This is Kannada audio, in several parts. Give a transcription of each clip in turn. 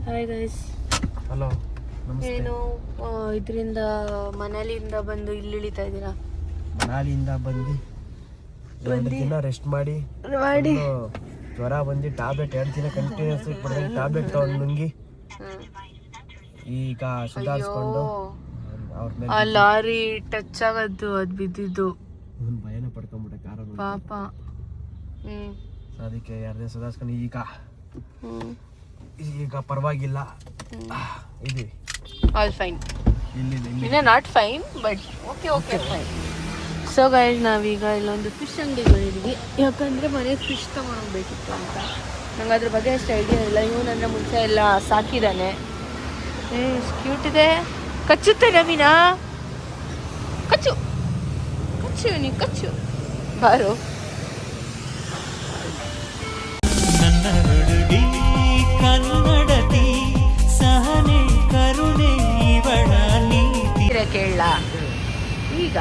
Hi guys. ಹಲೋ, ನಮಸ್ತೆ. ಏನು ಇದರಿಂದ ಮನಾಲಿಯಿಂದ ಬಂದು ಇಲ್ಲಿ ಇಳಿತಾ ಇದ್ದೀರಾ? ಮನಾಲಿಯಿಂದ ಬಂದು 2 ದಿನ ರೆಸ್ಟ್ ಮಾಡಿ ಜ್ವರ ಬಂದು ಟ್ಯಾಬ್ಲೆಟ್ 2 ದಿನ ಕಂಟಿನ್ಯೂಸ್ ಟ್ಯಾಬ್ಲೆಟ್ ತಗೊಂಡು ನುಂಗಿ ಈಗ ಸುಧಾರಿಸ್ಕೊಂಡು ಅವ್ರ ಮೇಲೆ ಆ ಲಾರಿ ಟಚ್ ಆಗದ್ದು ಅದು ಬಿದ್ದಿದ್ದು ಭಯನ ಪಡ್ಕೊಂಡ್ಬಿಟ್ಟೆ ಕಾರಲ್ಲಿ ಪಾಪ. ಅದಕ್ಕೆ 2 ದಿನ ಸುಧಾರಿಸ್ಕೊಂಡು ಈಗ ಪರವಾಗಿಲ್ಲ ಇದೀವಿ. All fine. ಇನ್ನ not fine but okay fine. So guys, ನಾವೀಗ ಇಲ್ಲೊಂದು ಫಿಶ್ ಅಂಗಡಿಗೆ ಬಂದಿದ್ವಿ. ಯಾಕಂದರೆ ಮನೆಗೆ ಫಿಶ್ ತೊಗೊಂಡೋಗ್ಬೇಕಿತ್ತು ಅಂತ. ನಂಗೆ ಅದ್ರ ಬಗ್ಗೆ ಅಷ್ಟು ಐಡಿಯಾ ಇಲ್ಲ. ಇವನಂದ್ರೆ ಮುಂಚೆ ಎಲ್ಲ ಸಾಕಿದ್ದಾನೆ. ಕ್ಯೂಟ್ ಇದೆ. ಕಚ್ಚುತ್ತೆ ನವೀನ, ಕಚ್ಚು ಕಚ್ಚು ನೀ ಕಚ್ಚು ಬಾರು. ಕನ್ನಡತಿ ಸಹನೆ ಕರುಣೆ ಇವಳ ನೀತಿ ಕೇಳ. ಈಗ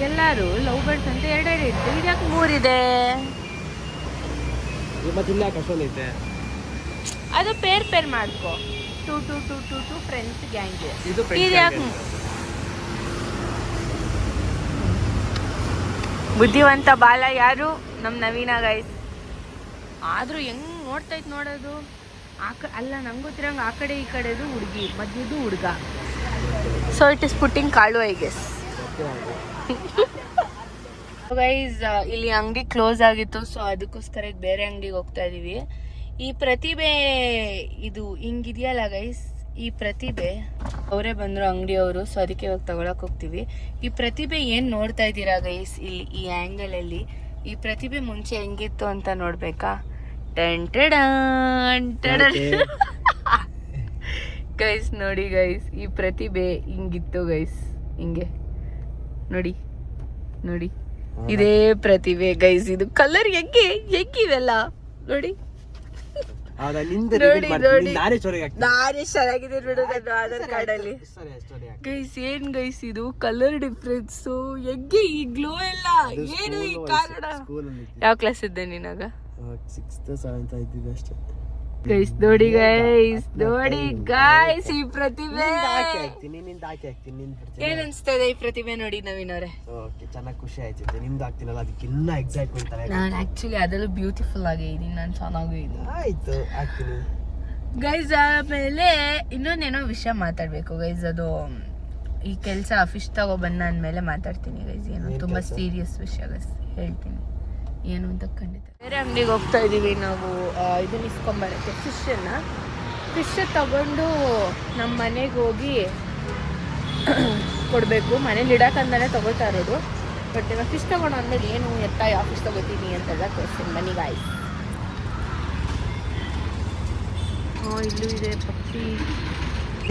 ಎಲ್ಲರೂ ಲವ್ ಬರ್ಡ್ಸ್ ಅಂತ 2 ಇತ್ತು, ಇದ್ಯಾಕೆ 3 ಇದೆ? ಅದು ಪೇರ್ ಮಾಡ್ಕೊ. 2 ಫ್ರೆಂಡ್ಸ್ ಗ್ಯಾಂಗ್. ಇದ್ಯಾಕೆ ಬುದ್ಧಿವಂತ ಬಾಲ ಯಾರು? ನಮ್ಮ ನವೀನ ಗೈಸ್. ಆದ್ರೂ ಹೆಂಗ್ ನೋಡ್ತೈತ್ ನೋಡೋದು. ಅಲ್ಲ, ನಂಗೆ ಗೊತ್ತಿರಂಗೆ ಆ ಕಡೆ ಈ ಕಡೆದು ಹುಡುಗಿ, ಮಧ್ಯದು ಹುಡುಗ. ಸೊ ಇಟ್ ಇಸ್ ಪುಟ್ಟಿಂಗ್ ಕಾಳು ಐ ಗೆಸ್. ಗೈಸ್, ಇಲ್ಲಿ ಅಂಗಡಿ ಕ್ಲೋಸ್ ಆಗಿತ್ತು. ಸೊ ಅದಕ್ಕೋಸ್ಕರ ಬೇರೆ ಅಂಗಡಿಗೆ ಹೋಗ್ತಾ ಇದೀವಿ. ಈ ಪ್ರತಿಭೆ ಇದು ಹಿಂಗಿದೆಯಲ್ಲ ಗೈಸ್, ಈ ಪ್ರತಿಭೆ ಅವರೇ ಬಂದರು ಅಂಗಡಿಯವರು. ಸೊ ಅದಕ್ಕೆ ಇವಾಗ ತಗೊಳಕ್ ಹೋಗ್ತೀವಿ. ಈ ಪ್ರತಿಭೆ ಏನು ನೋಡ್ತಾ ಇದ್ದೀರಾ ಗೈಸ್ ಇಲ್ಲಿ ಈ ಆ್ಯಂಗಲಲ್ಲಿ? ಈ ಪ್ರತಿಭೆ ಮುಂಚೆ ಹೆಂಗಿತ್ತು ಅಂತ ನೋಡ್ಬೇಕಾ? ಗೈಸ್ ನೋಡಿ ಗೈಸ್, ಈ ಪ್ರತಿಭೆ ಹಿಂಗಿತ್ತು ಗೈಸ್, ಹಿಂಗೆ ನೋಡಿ ನೋಡಿ, ಇದೇ ಪ್ರತಿಭೆ ಗೈಸ್. ಇದು ಕಲರ್ ಹೆಂಗಿವೆಲ್ಲ ನೋಡಿ. ನಾನೇ ಚೆನ್ನಾಗಿದೆ ನೋಡೋದು ಆಧಾರ್ ಕಾರ್ಡ್ ಅಲ್ಲಿ ಗೈಸ್. ಏನ್ ಗೈಸ್ ಇದು ಕಲರ್ ಡಿಫ್ರೆನ್ಸ್? ಹೆಂಗೆ ಈ ಗ್ಲೋ ಎಲ್ಲ ಏನು ಈ ಕಾರಣ? ಯಾವ ಕ್ಲಾಸ್ ಇದ್ದೆ ನೀನಾಗ? 6th 7th ಇದ್ದಿದ್ದೆ ಅಷ್ಟೇ ಗೈಸ್. ನೋಡಿ ಗೈಸ್, ನೋಡಿ ಗೈಸ್, ಈ ಪ್ರತಿಭೆ ಏನ್ ಅನ್ಸ್ತಾ ಇದೆ? ಈ ಪ್ರತಿಭೆ ನೋಡಿ ನವೀನವ್ರೆ. ಚೆನ್ನಾಗಿ ಖುಷಿ ಆಯ್ತಿದೆ. ನಿಮ್ದು ಆಗ್ತೀನಲ್ಲ, ಅದಕ್ಕೆ ಇನ್ನ ಎಕ್ಸೈಟ್ಮೆಂಟ್. ನಾನು ಆಕ್ಚುಲಿ ಅದರಲ್ಲೂ ಬ್ಯೂಟಿಫುಲ್ ಆಗಿ ಇದೀನಿ, ನಾನು ಚೆನ್ನಾಗಿ ಇದ್ದೀನಿ. ಆಯ್ತು, ಆಗ್ತೀನಿ ಗೈಸ್. ಆಮೇಲೆ ಇನ್ನೊಂದೇನೋ ವಿಷಯ ಮಾತಾಡ್ಬೇಕು ಗೈಸ್. ಅದು ಈ ಕೆಲಸ ಫಿಶ್ ತಗೋ ಬಂದ ಅಂದಮೇಲೆ ಮಾತಾಡ್ತೀನಿ ಗೈಸ್. ಏನು ತುಂಬಾ ಸೀರಿಯಸ್ ವಿಷಯ ಗೈಸ್, ಹೇಳ್ತೀನಿ ಏನು ಅಂತ. ಖಂಡಿತ ಬೇರೆ ಅಂಗಡಿಗೆ ಹೋಗ್ತಾ ಇದೀವಿ ನಾವು. ಇದನ್ನ ಇಸ್ಕೊಂಬರಕ್ಕೆ ಫಿಶ್ ತಗೊಂಡು ನಮ್ಮ ಮನೆಗೆ ಹೋಗಿ ಕೊಡಬೇಕು. ಮನೇಲಿ ಇಡಕ್ಕಂತಾನೆ ತಗೋತಾ ಇರೋದು. ಬಟ್ ಇವಾಗ ಫಿಶ್ ತಗೊಂಡು ಅಂದ್ಮೇಲೆ ಏನು ಎತ್ತ ಯಾವ ಫಿಶ್ ತಗೋತೀನಿ ಅಂತೆಲ್ಲ ತೋರಿಸ್ತೀನಿ ಮನೆಗೆ. ಆಯ್ತು, ಇಲ್ಲೂ ಇದೆ ಪಕ್ಷಿ.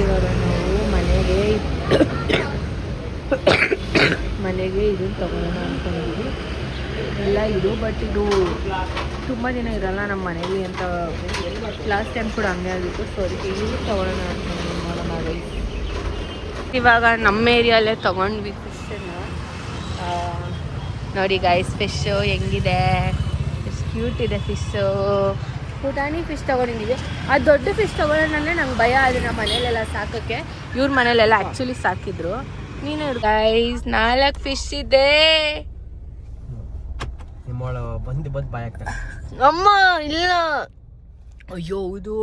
ಇವಾಗ ನಾವು ಮನೆಗೆ ಇದನ್ನು ತಗೊಳ್ಳೋಣ ಅಂದ್ಕೊಂಡಿದ್ವಿ. ಎಲ್ಲ ಇದು, ಬಟ್ ಇದು ತುಂಬ ದಿನ ಇರಲ್ಲ ನಮ್ಮ ಮನೇಲಿ ಅಂತ ಲಾಸ್ಟ್ ಟೈಮ್ ಕೂಡ ಹಂಗೆ ಆಗಿತ್ತು. ಸೊ ಅದಕ್ಕೆ ಇದು ತಗೊಳ್ಳೋಣ ಅಂದ್ಕೊಂಡು ನೋಡೋಣ ಗೈಸ್. ಇವಾಗ ನಮ್ಮ ಏರಿಯಲ್ಲೇ ತೊಗೊಂಡ್ವಿ ಫಿಶನ್ನು. ನೋಡಿ ಗೈಸ್, ಫಿಶ್ಶು ಹೆಂಗಿದೆ, ಎಷ್ಟು ಕ್ಯೂಟ್ ಇದೆ ಫಿಶ್ಶು. ಪುಟಾಣಿ ಫಿಶ್ ತೊಗೊಂಡಿದ್ದೀವಿ. ಆ ದೊಡ್ಡ ಫಿಶ್ ತೊಗೊಳ್ಳೋಣಂದರೆ ನಂಗೆ ಭಯ. ಅದು ನಮ್ಮ ಮನೇಲೆಲ್ಲ ಸಾಕೋಕ್ಕೆ, ಇವ್ರ ಮನೇಲೆಲ್ಲ ಆ್ಯಕ್ಚುಲಿ ಸಾಕಿದ್ರು. ನೀನು ಗೈಸ್ 4 ಫಿಶ್ ಇದೆ. ಬಂದು ಬಾಯಾಗ್ತಾರೆ ಅಮ್ಮ. ಇಲ್ಲ, ಅಯ್ಯೋ ಹೌದು,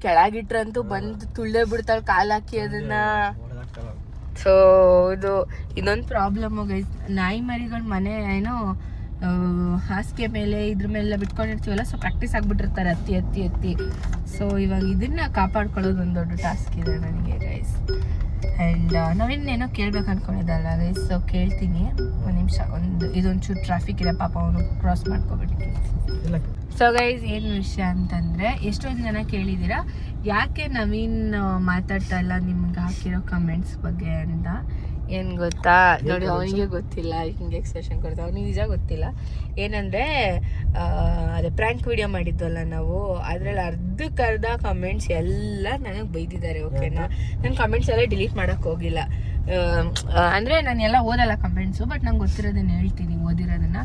ಕೆಳಗಿಟ್ರಂತೂ ಬಂದು ತುಳ್ದೇ ಬಿಡ್ತಾಳೆ ಕಾಲಾಕಿ ಅದನ್ನ. ಸೊ ಇದು ಇದೊಂದು ಪ್ರಾಬ್ಲಮ್ ಗೈಸ್. ನಾಯಿ ಮರಿಗಳು ಮನೆ ಏನೋ ಹಾಸಿಗೆ ಮೇಲೆ ಇದ್ರ ಮೇಲೆ ಬಿಟ್ಕೊಂಡಿರ್ತೀವಲ್ಲ, ಸೊ ಪ್ರಾಕ್ಟೀಸ್ ಆಗಿಬಿಟ್ಟಿರ್ತಾರೆ ಹತ್ತಿ. ಸೊ ಇವಾಗ ಇದನ್ನ ಕಾಪಾಡ್ಕೊಳ್ಳೋದು ಒಂದು ದೊಡ್ಡ ಟಾಸ್ಕ್ ಇದೆ ನನಗೆ ಗೈಸ್. ಆ್ಯಂಡ್ ನಾವಿನ್ನೇನೋ ಕೇಳ್ಬೇಕು ಅನ್ಕೊಂಡಿದ್ದಲ್ಲ ಗೈಸ್. ಸೊ ಕೇಳ್ತೀನಿ, ಒಂದು ನಿಮಿಷ. ಇದೊಂಚೂರು ಟ್ರಾಫಿಕ್ ಇದೆ, ಪಾಪ ಅವನು ಕ್ರಾಸ್ ಮಾಡ್ಕೊಬಿಟ್ಟು. ಸೊ ಗೈಸ್, ಏನು ವಿಷಯ ಅಂತಂದರೆ, ಎಷ್ಟೊಂದು ಜನ ಕೇಳಿದ್ದೀರಾ ಯಾಕೆ ನವೀನ್ ಮಾತಾಡ್ತಾ ಇಲ್ಲ ನಿಮ್ಗೆ ಹಾಕಿರೋ ಕಮೆಂಟ್ಸ್ ಬಗ್ಗೆ ಅಂತ. ಏನು ಗೊತ್ತಾ ನೋಡಿ, ಅವನಿಗೆ ಗೊತ್ತಿಲ್ಲ ಹಿಂಗೆ ಎಕ್ಸ್ಪ್ರೆಷನ್ ಕೊಡ್ತಾ. ಅವನಿಗೆ ನಿಜ ಗೊತ್ತಿಲ್ಲ. ಏನಂದರೆ ಅದೇ ಪ್ರ್ಯಾಂಕ್ ವಿಡಿಯೋ ಮಾಡಿದ್ವಲ್ಲ ನಾವು, ಅದರಲ್ಲಿ ಅರ್ಧ ಕಮೆಂಟ್ಸ್ ಎಲ್ಲ ನನಗೆ ಬೈದಿದ್ದಾರೆ. ಓಕೆನಾ, ನನ್ನ ಕಮೆಂಟ್ಸ್ ಎಲ್ಲ ಡಿಲೀಟ್ ಮಾಡಕ್ ಹೋಗಿಲ್ಲ. ಅಂದರೆ ನಾನು ಎಲ್ಲ ಓದಲ್ಲ ಕಮೆಂಟ್ಸು, ಬಟ್ ನಂಗೆ ಗೊತ್ತಿರೋದನ್ನ ಹೇಳ್ತೀನಿ, ಓದಿರೋದನ್ನ.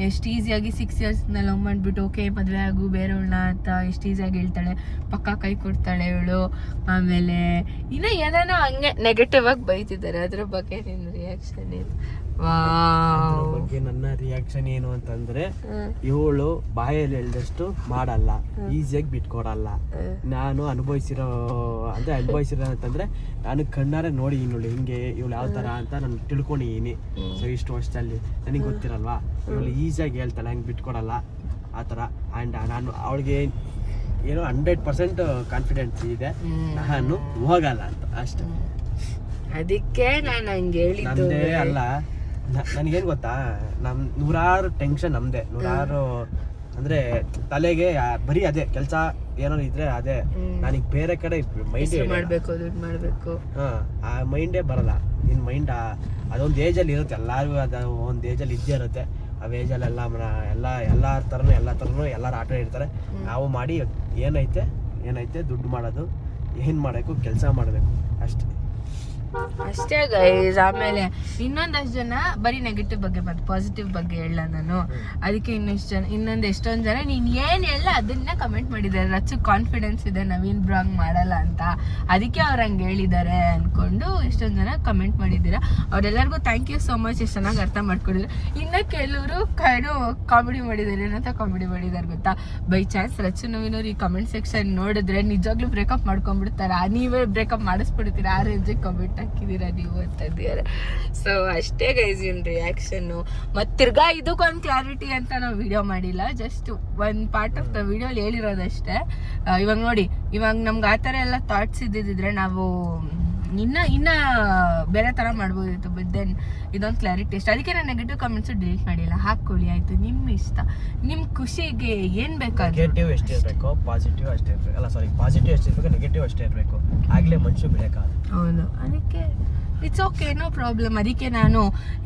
ಎಷ್ಟು ಈಸಿಯಾಗಿ 6 ಇಯರ್ಸ್ನ ಲವ್ ಮಾಡಿಬಿಟ್ಟು ಓಕೆ ಮದುವೆ ಆಗು ಬೇರೆಯವಳನ್ನ ಅಂತ ಎಷ್ಟು ಈಸಿಯಾಗಿ ಹೇಳ್ತಾಳೆ, ಪಕ್ಕ ಕೈ ಕೊಡ್ತಾಳೆ ಇವಳು. ಆಮೇಲೆ ಇನ್ನೂ ಏನೇನೋ ಹಂಗೆ ನೆಗೆಟಿವ್ ಆಗಿ ಬೈತಿದ್ದಾರೆ. ಅದ್ರ ಬಗ್ಗೆ ನಿನ್ನ ರಿಯಾಕ್ಷನ್ ಏನು? ಬಗ್ಗೆ ನನ್ನ ರಿಯಾಕ್ಷನ್ ಏನು ಅಂತಂದ್ರೆ, ಇವಳು ಬಾಯಲ್ಲಿ ಹೇಳ್ದಷ್ಟು ಮಾಡಲ್ಲ, ಈಸಿಯಾಗಿ ಬಿಟ್ಕೊಡಲ್ಲ. ನಾನು ಅನುಭವಿಸಿರೋ ಅಂತಂದ್ರೆ ನಾನು ಕಣ್ಣಾರೆ ನೋಡಿ ಇವಳು ಹಿಂಗೆ ಇವಳು ಯಾವ ತರ ಅಂತ ನಾನು ತಿಳ್ಕೊಂಡಿದ್ದೀನಿ. ಸೊ ಇಷ್ಟು ವರ್ಷದಲ್ಲಿ ನನಗೆ ಗೊತ್ತಿರಲ್ವಾ, ಇವಳು ಈಸಿಯಾಗಿ ಹೇಳ್ತಾಳೆ, ಹಂಗೆ ಬಿಟ್ಕೊಡಲ್ಲ ಆ ಥರ. ಆ್ಯಂಡ್ ನಾನು ಅವಳಿಗೆ ಏನೋ 100% ಕಾನ್ಫಿಡೆನ್ಸ್ ಇದೆ, ನಾನು ಹೋಗಲ್ಲ ಅಂತ ಅಷ್ಟೇ. ಅದಕ್ಕೆ ನಾನು ಹಂಗೆ ಹೇಳಿದ್ದು. ನಮ್ದೇ ಅಲ್ಲ, ನನಗೇನು ಗೊತ್ತಾ, ನೂರಾರು ಟೆನ್ಷನ್ ನಮ್ದೆ, ನೂರಾರು ಅಂದ್ರೆ ತಲೆಗೆ ಬರೀ ಅದೇ ಕೆಲಸ ಏನಾದ್ರು ಇದ್ರೆ ಅದೇ. ನನಗೆ ಬೇರೆ ಕಡೆ ಮೈಂಡ್ ಮಾಡ್ಬೇಕು, ದುಡ್ಡು ಮಾಡ್ಬೇಕು, ಆ ಮೈಂಡೇ ಬರಲ್ಲ. ನಿನ್ನ ಮೈಂಡ್ ಅದೊಂದು ಏಜಲ್ಲಿ ಇರುತ್ತೆ, ಎಲ್ಲರಿಗೂ ಅದು ಒಂದು ಏಜಲ್ಲಿ ಇದ್ದೇ ಇರುತ್ತೆ. ಆ ಏಜಲ್ಲಿ ಎಲ್ಲ ಥರನೂ ಎಲ್ಲರೂ ಆಟ ಇರ್ತಾರೆ. ನಾವು ಮಾಡಿ ಏನೈತೆ ದುಡ್ಡು ಮಾಡೋದು, ಏನು ಮಾಡಬೇಕು, ಕೆಲಸ ಮಾಡಬೇಕು ಅಷ್ಟೇ ಗೈಸ್. ಆಮೇಲೆ ಇನ್ನೊಂದಷ್ಟು ಜನ ಬರೀ ನೆಗೆಟಿವ್ ಬಗ್ಗೆ ಮತ್ತು ಪಾಸಿಟಿವ್ ಬಗ್ಗೆ ಹೇಳ ನಾನು. ಅದಕ್ಕೆ ಎಷ್ಟೊಂದು ಜನ ನೀನು ಏನು ಹೇಳ ಅದನ್ನ ಕಮೆಂಟ್ ಮಾಡಿದ್ದಾರೆ. ರಚ್ಚು ಕಾನ್ಫಿಡೆನ್ಸ್ ಇದೆ ನವೀನ್ ಬ್ರೋ ಹಂಗೆ ಮಾಡಲ್ಲ ಅಂತ, ಅದಕ್ಕೆ ಅವ್ರು ಹಂಗೆ ಹೇಳಿದ್ದಾರೆ ಅಂದ್ಕೊಂಡು ಎಷ್ಟೊಂದು ಜನ ಕಮೆಂಟ್ ಮಾಡಿದ್ದೀರಾ. ಅವರೆಲ್ಲರಿಗೂ ಥ್ಯಾಂಕ್ ಯು ಸೋ ಮಚ್. ಎಷ್ಟು ಚೆನ್ನಾಗಿ ಅರ್ಥ ಮಾಡ್ಕೊಂಡಿದ್ರು. ಇನ್ನು ಕೆಲವರು ಕಾಮಿಡಿ ಮಾಡಿದ್ದಾರೆ. ಏನಂತ ಕಾಮಿಡಿ ಮಾಡಿದ್ದಾರೆ ಗೊತ್ತಾ? ಬೈ ಚಾನ್ಸ್ ರಚ್ಚು ನವೀನವ್ರು ಈ ಕಮೆಂಟ್ ಸೆಕ್ಷನ್ ನೋಡಿದ್ರೆ ನಿಜವಾಗ್ಲೂ ಬ್ರೇಕಪ್ ಮಾಡ್ಕೊಂಡ್ಬಿಡ್ತಾರ, ನೀವೇ ಬ್ರೇಕಪ್ ಮಾಡಿಸ್ಬಿಡ್ತೀರಾ, ಆ ರೇಂಜಿಗೆ ಕಮೆಂಟ್ ಹಾಕಿದ್ದೀರಾ ನೀವು ಅಂತಂದಿದ್ದಾರೆ. ಸೊ ಅಷ್ಟೇ ಗೈಸ್ ಇನ್ ರಿಯಾಕ್ಷನ್ನು. ಮತ್ತು ತಿರ್ಗಾ ಇದಕ್ಕೊಂದು ಕ್ಲಾರಿಟಿ ಅಂತ ನಾವು ವಿಡಿಯೋ ಮಾಡಿಲ್ಲ, ಜಸ್ಟ್ ಒಂದು ಪಾರ್ಟ್ ಆಫ್ ದ ವಿಡಿಯೋಲಿ ಹೇಳಿರೋದಷ್ಟೇ. ಇವಾಗ ನೋಡಿ, ಇವಾಗ ನಮ್ಗೆ ಆ ಥರ ಎಲ್ಲ ಥಾಟ್ಸ್ ಇದ್ದಿದ್ರೆ ನಾವು ಇನ್ನ ಬೇರೆ ಥರ ಮಾಡ್ಬೋದಿತ್ತು. ಬಟ್ ದೆನ್ ಇದೊಂದು ಕ್ಲಾರಿಟಿ ಇಷ್ಟ. ಅದಕ್ಕೆ ನಾನು ನೆಗೆಟಿವ್ ಕಮೆಂಟ್ಸು ಡಿಲೀಟ್ ಮಾಡಿಲ್ಲ. ಹಾಕ್ಕೊಳ್ಳಿ ಆಯಿತು, ನಿಮ್ಮ ಇಷ್ಟ, ನಿಮ್ಮ ಖುಷಿಗೆ ಏನು ಬೇಕಾದ್ರೆ. ನೆಗೆಟಿವ್ ಎಷ್ಟೇ ಇರಬೇಕು, ಪಾಸಿಟಿವ್ ಅಷ್ಟೇ ಇರಬೇಕು. ಅಲ್ಲ ಸಾರಿ, ಪಾಸಿಟಿವ್ ಎಷ್ಟೇ ಇರಬೇಕು, ನೆಗೆಟಿವ್ ಅಷ್ಟೇ ಇರಬೇಕು. ಆಗಲೇ ಮನುಷ್ಯ ಬೆಳೆಯೋಕ್ಕಾಗ. ಹೌದು, ಅದಕ್ಕೆ ಇಟ್ಸ್ ಓಕೆ, ನೋ ಪ್ರಾಬ್ಲಮ್. ಅದಕ್ಕೆ ನಾನು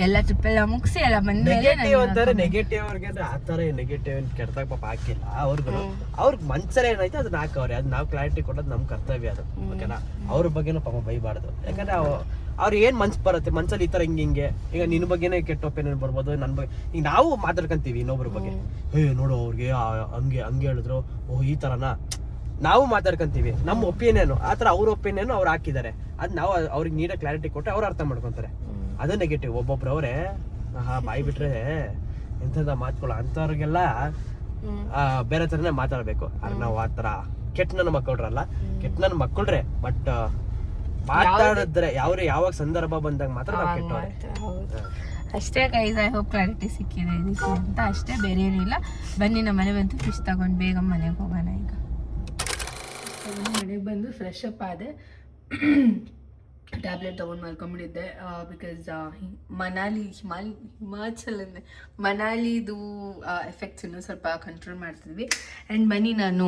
ಎಲ್ಲ ಟ್ರಿಪ್ ಎಲ್ಲ ಮುಗಿಸಿ ಎಲ್ಲ ಬಂದ್ಮೇಲೆ ನೆಗೆಟಿವ್ ಅಂತಾರೆ. ನೆಗೆಟಿವ್ ಅವ್ರಿಗೆ ಆ ಥರ ನೆಗೆಟಿವ್ ಕೆಡ್ದಾಗ ಪಾಪ ಹಾಕಿಲ್ಲ ಅವ್ರಿಗೆ ಮನ್ಸಲ್ಲಿ ಏನೈತೆ ಅದನ್ನ ಹಾಕವ್ರೆ. ಅದು ನಾವು ಕ್ಲಾರಿಟಿ ಕೊಡೋದು ನಮ್ಮ ಕರ್ತವ್ಯ ಅದು. ಓಕೆನಾ? ಅವ್ರ ಬಗ್ಗೆನೂ ಪಾಪ ಬೈಬಾರ್ದು. ಯಾಕಂದ್ರೆ ಅವ್ರು ಏನ್ ಮನ್ಸು ಬರುತ್ತೆ, ಮನ್ಸಲ್ಲಿ ಈ ತರ ಹಿಂಗೆ ಈಗ ನಿನ್ನ ಬಗ್ಗೆನೇ ಕೆಟ್ಟ ಒಪಿನಿಯನ್ ಬರ್ಬೋದು, ನನ್ನ ಬಗ್ಗೆ. ಈಗ ನಾವು ಮಾತಾಡ್ಕೊಂತೀವಿ ಇನ್ನೊಬ್ರ ಬಗ್ಗೆ, ನೋಡು ಅವ್ರಿಗೆ ಹಂಗೆ ಹೇಳಿದ್ರು, ಓಹ್ ಈ ತರನಾ, ನಾವು ಮಾತಾಡ್ಕೊಂತೀವಿ ನಮ್ಮ ಒಪಿನಿಯನ್. ಆ ಥರ ಅವ್ರ ಒಪಿನಿಯನ್ ಅವ್ರು ಹಾಕಿದ್ದಾರೆ, ಅದು ನಾವು ಅವ್ರಿಗೆ ನೀಟಾಗಿ ಕ್ಲಾರಿಟಿ ಕೊಟ್ಟರೆ ಅವ್ರು ಅರ್ಥ ಮಾಡ್ಕೊತಾರೆ. ಅದು ನೆಗೆಟಿವ್. ಒಬ್ಬೊಬ್ರು ಅವರೇ ಬಾಯಿ ಬಿಟ್ರೆ ಎಂಥದ ಮಾತುಗಳು ಅಂಥವ್ರಿಗೆಲ್ಲ ಬೇರೆ ಥರನೇ ಮಾತಾಡ್ಬೇಕು. ಆದ್ರೆ ನಾವು ಆ ಥರ ಕೆಟ್ಟ ನನ್ನ ಮಕ್ಕಳ್ರಲ್ಲ, ಕೆಟ್ಟ ನನ್ನ ಮಕ್ಕಳ್ರೆ. ಬಟ್ ಮಾತಾಡಿದ್ರೆ ಯಾವಾಗ ಸಂದರ್ಭ ಬಂದಾಗ ಮಾತ್ರ ನಾವು ಕೆಟ್ಟವ್ರೆ. ಅಷ್ಟೇ ಗೈಸ್. ಐ ಹೋಪ್ ಕ್ಲಾರಿಟಿ ಸಿಕ್ಕಿದೆ ಇದಕ್ಕೆ ಅಂತ ಅಷ್ಟೇ, ಬೇರೆ ಏನಿಲ್ಲ. ಬನ್ನಿ ನಮ್ಮ ಮನೆ ಬಂತು, ಫಿಶ್ ತಗೊಂಡು ಬೇಗ ಮನೆಗೆ ಹೋಗೋಣ. ಈಗ ಮನೆಗೆ ಬಂದು ಫ್ರೆಶ್ ಅಪ್ ಆದೆ, ಟ್ಯಾಬ್ಲೆಟ್ ತೊಗೊಂಡು ಮಲ್ಕೊಂಡ್ಬಿಟ್ಟಿದ್ದೆ. ಬಿಕಾಸ್ ಮನಾಲಿದು ಎಫೆಕ್ಟ್ಸ್ ಇನ್ನೂ ಸ್ವಲ್ಪ ಕಂಟ್ರೋಲ್ ಮಾಡ್ತಿದ್ವಿ. ಆ್ಯಂಡ್ ಬನ್ನಿ ನಾನು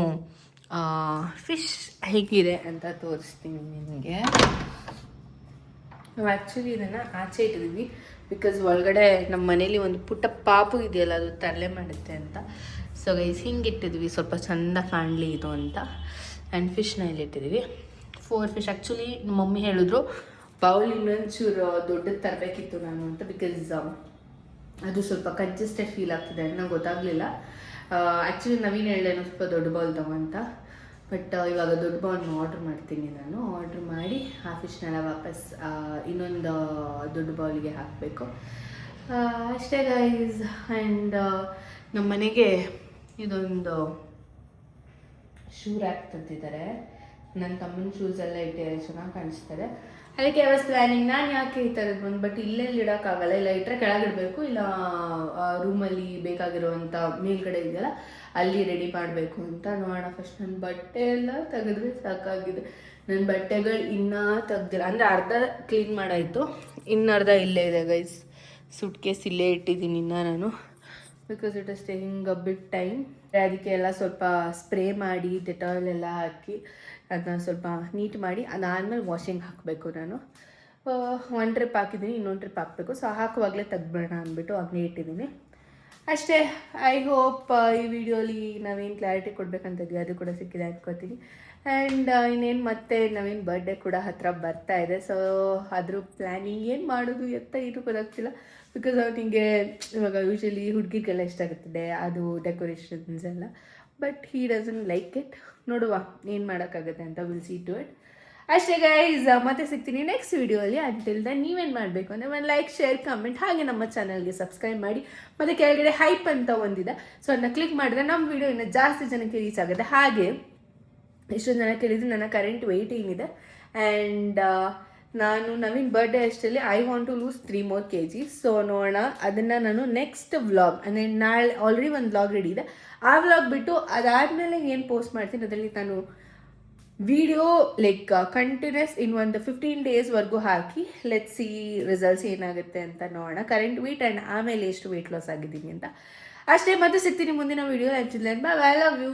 ಫಿಶ್ ಹೇಗಿದೆ ಅಂತ ತೋರಿಸ್ತೀನಿ ನಿಮಗೆ. ನಾವು ಆ್ಯಕ್ಚುಲಿ ಇದನ್ನು ಆಚೆ ಇಟ್ಟಿದ್ವಿ ಬಿಕಾಸ್ ಒಳಗಡೆ ನಮ್ಮ ಮನೇಲಿ ಒಂದು ಪುಟ್ಟ ಪಾಪು ಇದೆಯಲ್ಲ, ಅದು ತರಲೆ ಮಾಡುತ್ತೆ ಅಂತ. ಸೊ ಗೈಸ್ ಹಿಂಗೆ ಇಟ್ಟಿದ್ವಿ, ಸ್ವಲ್ಪ ಚೆಂದ ಕಾಣಲಿ ಇದು ಅಂತ. ಆ್ಯಂಡ್ ಫಿಶ್ನ ಇಲ್ಲಿ ಇಟ್ಟಿದ್ವಿ, 4 ಫಿಶ್. ಆ್ಯಕ್ಚುಲಿ ನಮ್ಮ ಮಮ್ಮಿ ಹೇಳಿದ್ರು ಬೌಲ್ ಇನ್ನೊಂಚೂರು ದೊಡ್ಡದು ತರಬೇಕಿತ್ತು ನಾನು ಅಂತ, ಬಿಕಾಸ್ ಅದು ಸ್ವಲ್ಪ ಕಂಜೆಸ್ಟೆಡ್ ಫೀಲ್ ಆಗ್ತಿದೆ, ನಂಗೆ ಗೊತ್ತಾಗಲಿಲ್ಲ. ಆ್ಯಕ್ಚುಲಿ ನವೀನ್ ಹೇಳ್ದೇನೋ ಸ್ವಲ್ಪ ದೊಡ್ಡ ಬೌಲ್ ತಗೊಂತ. ಬಟ್ ಇವಾಗ ದೊಡ್ಡ ಬೌಲ್ನ ಆರ್ಡ್ರ್ ಮಾಡ್ತೀನಿ ನಾನು. ಆರ್ಡ್ರ್ ಮಾಡಿ ಆ ಫಿಶ್ನೆಲ್ಲ ವಾಪಸ್ ಇನ್ನೊಂದು ದೊಡ್ಡ ಬೌಲಿಗೆ ಹಾಕಬೇಕು ಅಷ್ಟೇ ಗೈಸ್. ಆ್ಯಂಡ್ ನಮ್ಮ ಮನೆಗೆ ಇದೊಂದು ಶೂ ರ್ಯಾಕ್ ತಂದಿದ್ದಾರೆ. ನನ್ನ ತಮ್ಮನ ಶೂಸ್ ಎಲ್ಲ ಇಟ್ಟಿದ್ದಾರೆ, ಚೆನ್ನಾಗಿ ಕಾಣಿಸ್ತಾರೆ. ಅದಕ್ಕೆ ಐ ವಾಸ್ ಪ್ಲ್ಯಾನಿಂಗ್ ನಾನು ಯಾಕೆ ಈ ಥರದ್ದು ಬಂದು, ಬಟ್ ಇಲ್ಲೆಲ್ಲಿ ಇಡೋಕ್ಕಾಗಲ್ಲ, ಇಲ್ಲ ಇಟ್ಟರೆ ಕೆಳಗಿಡಬೇಕು, ಇಲ್ಲ ರೂಮಲ್ಲಿ ಬೇಕಾಗಿರುವಂಥ ಮೇಲ್ಗಡೆ ಇದೆಯಲ್ಲ ಅಲ್ಲಿ ರೆಡಿ ಮಾಡಬೇಕು ಅಂತ. ನೋಡೋಣ. ಫಸ್ಟ್ ನನ್ನ ಬಟ್ಟೆ ಎಲ್ಲ ತೆಗೆದ್ರೆ ಸಾಕಾಗಿದೆ. ನನ್ನ ಬಟ್ಟೆಗಳು ಇನ್ನೂ ತೆಗ್ದಿಲ್ಲ, ಅಂದರೆ ಅರ್ಧ ಕ್ಲೀನ್ ಮಾಡಾಯಿತು, ಇನ್ನರ್ಧ ಇಲ್ಲೇ ಇದೆ ಗೈಸ್. ಸೂಟ್ ಕೇಸ್ ಇಲ್ಲೇ ಇಟ್ಟಿದ್ದೀನಿ ಇನ್ನು ನಾನು, because it is taking a bit time. ಅದಕ್ಕೆ ಎಲ್ಲ ಸ್ವಲ್ಪ ಸ್ಪ್ರೇ ಮಾಡಿ ಡೆಟಾಲ್ ಎಲ್ಲ ಹಾಕಿ ಅದನ್ನ ಸ್ವಲ್ಪ ನೀಟ್ ಮಾಡಿ ಅದಾದಮೇಲೆ ವಾಷಿಂಗ್ ಹಾಕಬೇಕು. ನಾನು 1 ಟ್ರಿಪ್ ಹಾಕಿದ್ದೀನಿ, ಇನ್ನೊಂದು ಟ್ರಿಪ್ ಹಾಕಬೇಕು. ಸೊ ಹಾಕುವಾಗಲೇ ತೆಗ್ದ್ಬೇಡ ಅಂದ್ಬಿಟ್ಟು ಆಗಲೇ ಇಟ್ಟಿದ್ದೀನಿ. ಅಷ್ಟೇ. ಐ ಹೋಪ್ ಈ ವಿಡಿಯೋಲಿ ನಾವೇನು ಕ್ಲಾರಿಟಿ ಕೊಡಬೇಕಂತ ಇದೀವಿ ಅದು ಕೂಡ ಸಿಕ್ಕಿದೆ ಅನ್ಕೋತೀನಿ. ಆ್ಯಂಡ್ ಇನ್ನೇನು ಮತ್ತೆ ನವೀನ್ ಬರ್ಡೇ ಕೂಡ ಹತ್ತಿರ ಬರ್ತಾ ಇದೆ. ಸೊ ಅದ್ರ ಪ್ಲ್ಯಾನಿಂಗ್ ಏನು ಮಾಡೋದು ಎತ್ತ ಏನು ಗೊತ್ತಾಗ್ತಿಲ್ಲ. ಬಿಕಾಸ್ ಅವನಿಗೆ ಇವಾಗ ಯೂಶ್ವಲಿ ಹುಡುಗಿಗೆಲ್ಲ ಇಷ್ಟ ಆಗುತ್ತದೆ ಅದು ಡೆಕೋರೇಷನ್ಸ್ ಎಲ್ಲ. But he doesn't like it. ನೋಡುವ ಏನು ಮಾಡೋಕ್ಕಾಗುತ್ತೆ ಅಂತ, ವಿಲ್ ಸಿ ಟು ಇಟ್. ಅಷ್ಟೇ ಗೈಸ್, ಮತ್ತೆ ಸಿಗ್ತೀನಿ ನೆಕ್ಸ್ಟ್ ವಿಡಿಯೋಲಿ. ಅಂಟಿಲ್ ದೆನ್ ನೀವೇನು ಮಾಡಬೇಕು ಅಂದರೆ ಒಂದು ಲೈಕ್, ಶೇರ್, ಕಮೆಂಟ್, ಹಾಗೆ ನಮ್ಮ ಚಾನಲ್ಗೆ ಸಬ್ಸ್ಕ್ರೈಬ್ ಮಾಡಿ. ಮತ್ತು ಕೆಳಗಡೆ ಹೈಪ್ ಅಂತ ಒಂದಿದೆ, ಸೊ ಅದನ್ನ ಕ್ಲಿಕ್ ಮಾಡಿದ್ರೆ ನಮ್ಮ ವಿಡಿಯೋ ಇನ್ನೂ ಜಾಸ್ತಿ ಜನಕ್ಕೆ ರೀಚ್ ಆಗುತ್ತೆ. ಹಾಗೆ ಇಷ್ಟೊಂದು ಜನ ಕೇಳಿದ್ರು ನನ್ನ ಕರೆಂಟ್ ವೆಯ್ಟ್ ಏನಿದೆ. ಆ್ಯಂಡ್ ನಾನು ನವೀನ್ ಬರ್ಡೇ ಅಷ್ಟರಲ್ಲಿ I want to lose 3 more kg. So ನೋಡೋಣ, ಅದನ್ನು ನಾನು ನೆಕ್ಸ್ಟ್ ವ್ಲಾಗ್ ಅಂದರೆ ನಾಳೆ ಆಲ್ರೆಡಿ ಒಂದು ವ್ಲಾಗ್ ರೆಡಿ ಇದೆ. ಆ ವ್ಲಾಗ್ ಬಿಟ್ಟು ಅದಾದಮೇಲೆ ಏನು ಪೋಸ್ಟ್ ಮಾಡ್ತೀನಿ ಅದರಲ್ಲಿ ನಾನು ವಿಡಿಯೋ ಲೈಕ್ ಕಂಟಿನ್ಯೂಸ್ ಇನ್ ಒಂದು 15 daysವರೆಗೂ ಹಾಕಿ ಲೆಟ್ಸ್ ಸಿ ರಿಸಲ್ಟ್ಸ್ ಏನಾಗುತ್ತೆ ಅಂತ ನೋಡೋಣ. ಕರೆಂಟ್ ವೆಯ್ಟ್ ಆ್ಯಂಡ್ ಆಮೇಲೆ ಎಷ್ಟು ವೆಯ್ಟ್ ಲಾಸ್ ಆಗಿದ್ದೀನಿ ಅಂತ. ಅಷ್ಟೇ, ಮತ್ತೆ ಸಿಗ್ತೀನಿ ಮುಂದಿನ ವಿಡಿಯೋ. I love you.